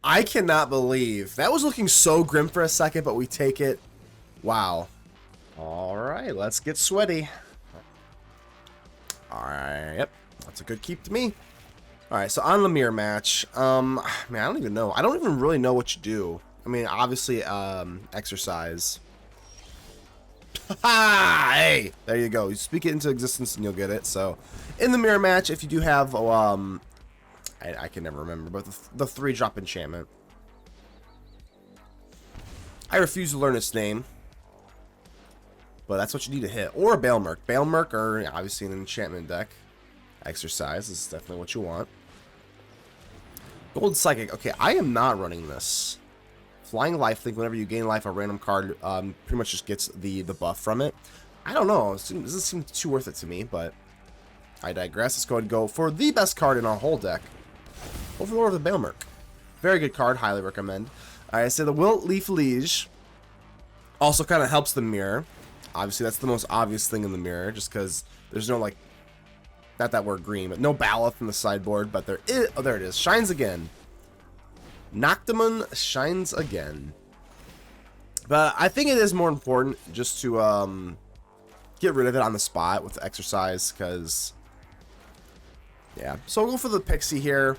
I cannot believe. That was looking so grim for a second, but we take it. Wow. All right, let's get sweaty. All right, yep. That's a good keep to me. All right, so on the mirror match, man, I don't even know. I don't even really know what you do. I mean, obviously, exercise. Hey, there you go. You speak it into existence and you'll get it. So, in the mirror match, if you do have, I can never remember, but the 3-drop enchantment. I refuse to learn its name, but that's what you need to hit. Or a Baelmerk. Baelmerk, or obviously an enchantment deck. Exercise is definitely what you want. Gold Psychic. Okay, I am not running this. Flying Lifelink, whenever you gain life, a random card pretty much just gets the buff from it. I don't know. It doesn't seem too worth it to me, but I digress. Let's go ahead and go for the best card in our whole deck. Overlord of the Baelmerk. Very good card. Highly recommend. I say the Wilt Leaf Liege also kind of helps the mirror. Obviously, that's the most obvious thing in the mirror, just because there's no, like, not that we're green, but no Baloth in the sideboard, but there is, oh, there it is. Shines again. Noctimon shines again. But I think it is more important just to get rid of it on the spot with the exercise, because yeah. So we'll go for the Pixie here.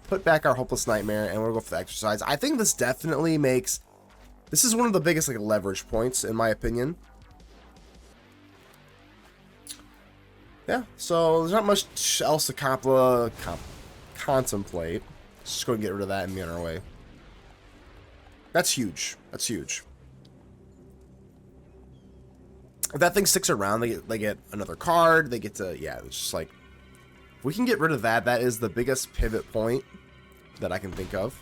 Put back our Hopeless Nightmare, and we'll go for the exercise. I think this definitely makes, this is one of the biggest like leverage points in my opinion. Yeah. So there's not much else to contemplate. Just go and get rid of that and be on our way. That's huge. That's huge. If that thing sticks around, they get another card. They get to, yeah, it's just like, if we can get rid of that, that is the biggest pivot point that I can think of.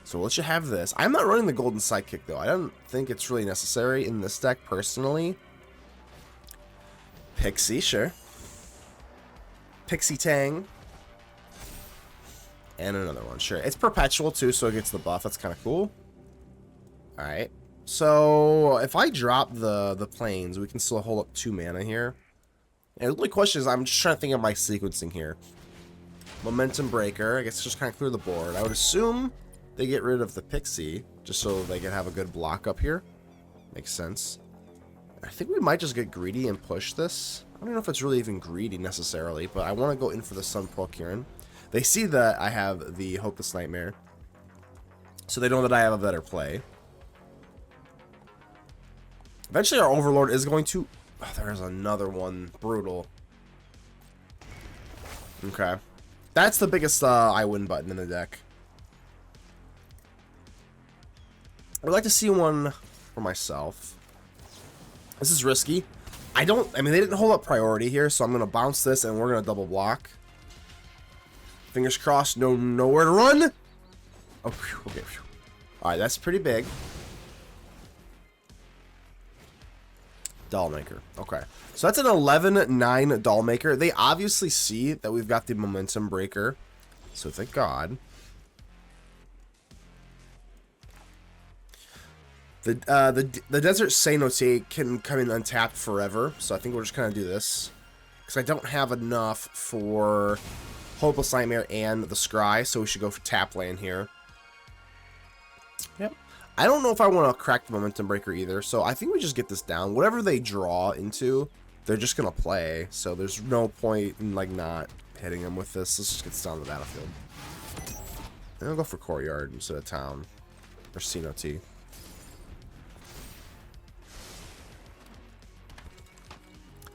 So we'll let you have this. I'm not running the Golden Sidekick, though. I don't think it's really necessary in this deck, personally. Pixie, sure. Pixie Tang. And another one, sure. It's perpetual, too, so it gets the buff. That's kind of cool. Alright. So, if I drop the planes, we can still hold up 2 mana here. And the only question is, I'm just trying to think of my sequencing here. Momentum Breaker. I guess just kind of clear the board. I would assume they get rid of the Pixie, just so they can have a good block up here. Makes sense. I think we might just get greedy and push this. I don't know if it's really even greedy necessarily, but I want to go in for the Sun Procurin. They see that I have the Hopeless Nightmare, so they know that I have a better play. Eventually, our Overlord is going to... Oh, there's another one. Brutal. Okay. That's the biggest I win button in the deck. I'd like to see one for myself. This is risky. I mean, they didn't hold up priority here, so I'm going to bounce this, and we're going to double block. Fingers crossed, nowhere to run. Oh, phew, okay. Phew. All right, that's pretty big. Dollmaker. Okay. So that's an 11-9 Dollmaker. They obviously see that we've got the Momentum Breaker. So thank God. The Desert Cenote can come in untapped forever. So I think we're just going to do this. Because I don't have enough for Hopeless Nightmare and the Scry. So we should go for tap land here. Yep. I don't know if I want to crack the Momentum Breaker either, so I think we just get this down. Whatever they draw into, they're just going to play, so there's no point in, like, not hitting them with this. Let's just get this down the battlefield. And I'll go for Courtyard instead of Town. Or Cenote.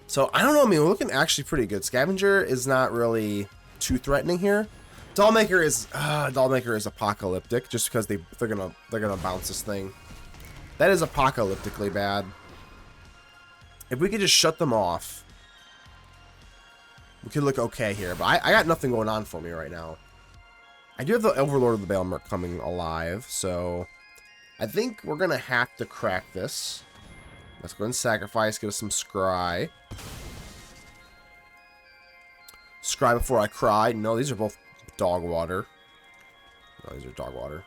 So, I don't know, I mean, we're looking actually pretty good. Scavenger is not really too threatening here. Dollmaker is apocalyptic just because they're gonna bounce this thing. That is apocalyptically bad. If we could just shut them off, we could look okay here. But I got nothing going on for me right now. I do have the Overlord of the Baelmerk coming alive, so I think we're gonna have to crack this. Let's go and sacrifice, get us some Scry. Scry before I cry. No, these are both dog water. No, these are dog water.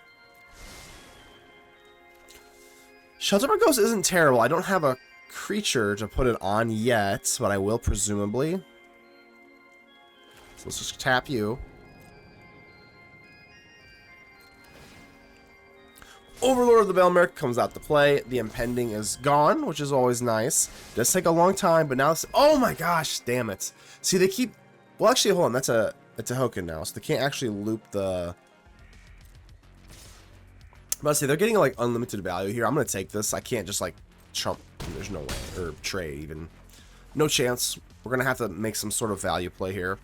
Sheltermark Ghost isn't terrible. I don't have a creature to put it on yet, but I will presumably. So let's just tap you. Overlord of the Belmer comes out to play. The impending is gone, which is always nice. Does take a long time, but now it's... Oh my gosh, damn it. See, they keep... Well, actually, hold on. That's a Hoken now, so they can't actually loop the... I'm about to say, they're getting, like, unlimited value here. I'm going to take this. I can't just, like, chump. There's no way. Or trade, even. No chance. We're going to have to make some sort of value play here.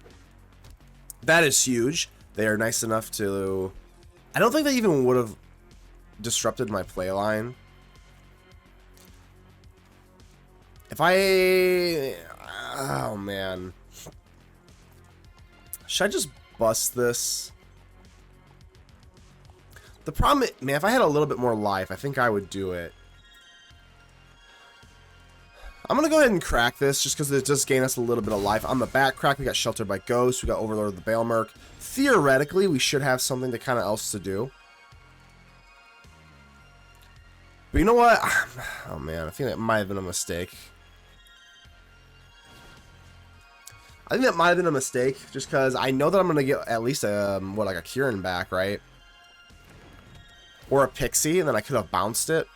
That is huge. They are nice enough to... I don't think they even would have disrupted my play line. If I... Oh, man. Should I just bust this? The problem, man, if I had a little bit more life, I think I would do it. I'm going to go ahead and crack this just because it does gain us a little bit of life. On the back crack, we got Sheltered by Ghosts. We got Overlord of the Baelmerk. Theoretically, we should have something to kind of else to do. But you know what? Oh, man, I think that might have been a mistake. I think that might have been a mistake just because I know that I'm going to get at least a, like a Kieran back, right? Or a Pixie, and then I could have bounced it.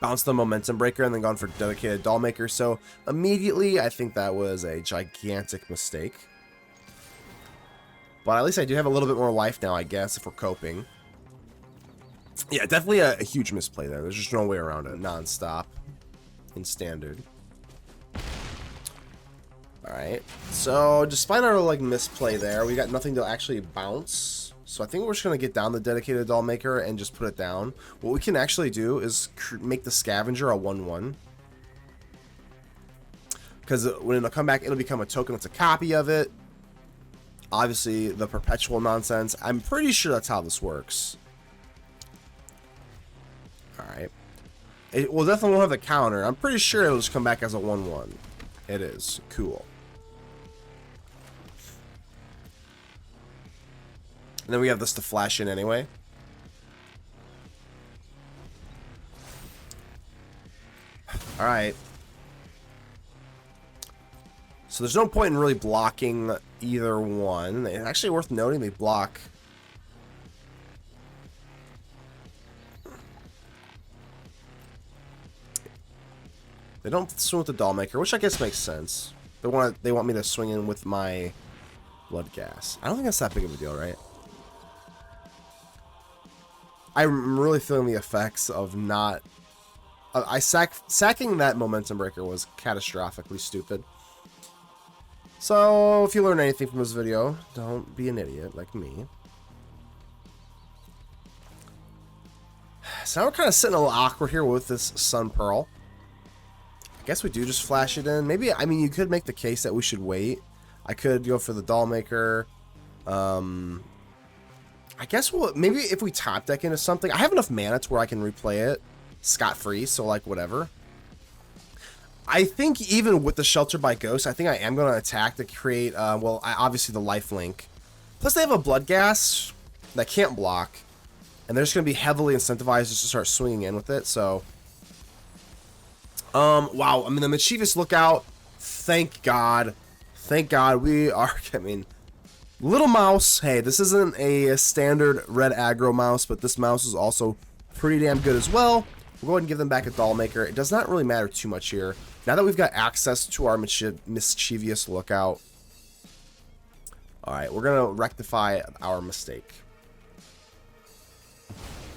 Bounced the Momentum Breaker and then gone for Dedicated Dollmaker. So immediately, I think that was a gigantic mistake. But at least I do have a little bit more life now, I guess, if we're coping. Yeah, definitely a huge misplay there. There's just no way around it. Non-stop. In Standard. Alright. So, despite our, like, misplay there, we got nothing to actually bounce. So I think we're just going to get down the Dedicated Dollmaker and just put it down. What we can actually do is make the Scavenger a 1/1. Because when it'll come back, it'll become a token that's a copy of it. Obviously, the perpetual nonsense. I'm pretty sure that's how this works. Alright. It will definitely won't have the counter. I'm pretty sure it'll just come back as a 1/1. It is. Cool. And then we have this to flash in anyway. Alright. So there's no point in really blocking either one. It's actually worth noting they block. They don't swing with the Dollmaker, which I guess makes sense. They want me to swing in with my Blood Gas. I don't think that's that big of a deal, right? I'm really feeling the effects of not... sacking that Momentum Breaker was catastrophically stupid. So, if you learn anything from this video, don't be an idiot like me. So now we're kind of sitting a little awkward here with this Sun Pearl. I guess we do just flash it in. Maybe, I mean, you could make the case that we should wait. I could go for the Dollmaker. I guess maybe if we top deck into something, I have enough mana to where I can replay it scot-free, so like whatever. I think even with the Shelter by Ghost, I think I am going to attack to create, well, obviously the lifelink. Plus they have a Blood Gas that can't block, and they're just going to be heavily incentivized just to start swinging in with it, so... wow, I mean, the Mischievous Lookout, thank God. Thank God we are, I mean... Little mouse, hey, this isn't a standard red aggro mouse, but this mouse is also pretty damn good as well. We'll go ahead and give them back a Dollmaker. It does not really matter too much here. Now that we've got access to our Mischievous Lookout, alright, we're going to rectify our mistake.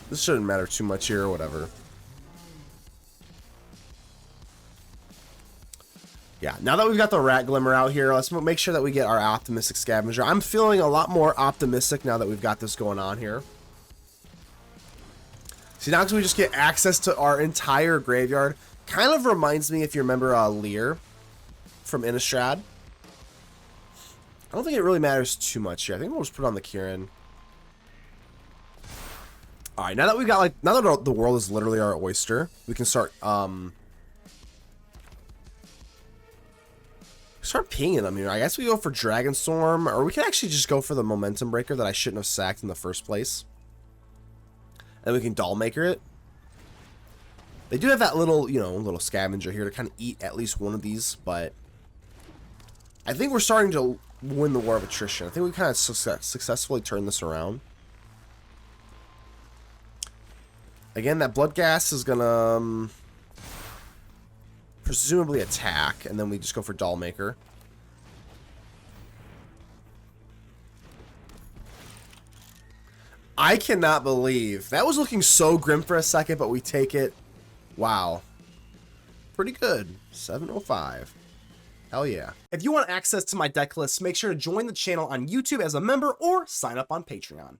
This shouldn't matter too much here or whatever. Yeah, now that we've got the Rat Glimmer out here, let's make sure that we get our Optimistic Scavenger. I'm feeling a lot more optimistic now that we've got this going on here. See, now because we just get access to our entire graveyard. Kind of reminds me, if you remember Lear from Innistrad. I don't think it really matters too much here. I think we'll just put on the Kieran. Alright, now that we've got, like, now that the world is literally our oyster, we can start, start pinging them here. I guess we go for Dragonstorm, or we can actually just go for the Momentum Breaker that I shouldn't have sacked in the first place. And we can Dollmaker it. They do have that little, you know, little scavenger here to kind of eat at least one of these, but I think we're starting to win the war of attrition. I think we kind of successfully turned this around. Again, that Blood Gas is gonna presumably attack, and then we just go for Dollmaker. I cannot believe. That was looking so grim for a second, but we take it. Wow. Pretty good. 705. Hell yeah. If you want access to my deck list, make sure to join the channel on YouTube as a member or sign up on Patreon.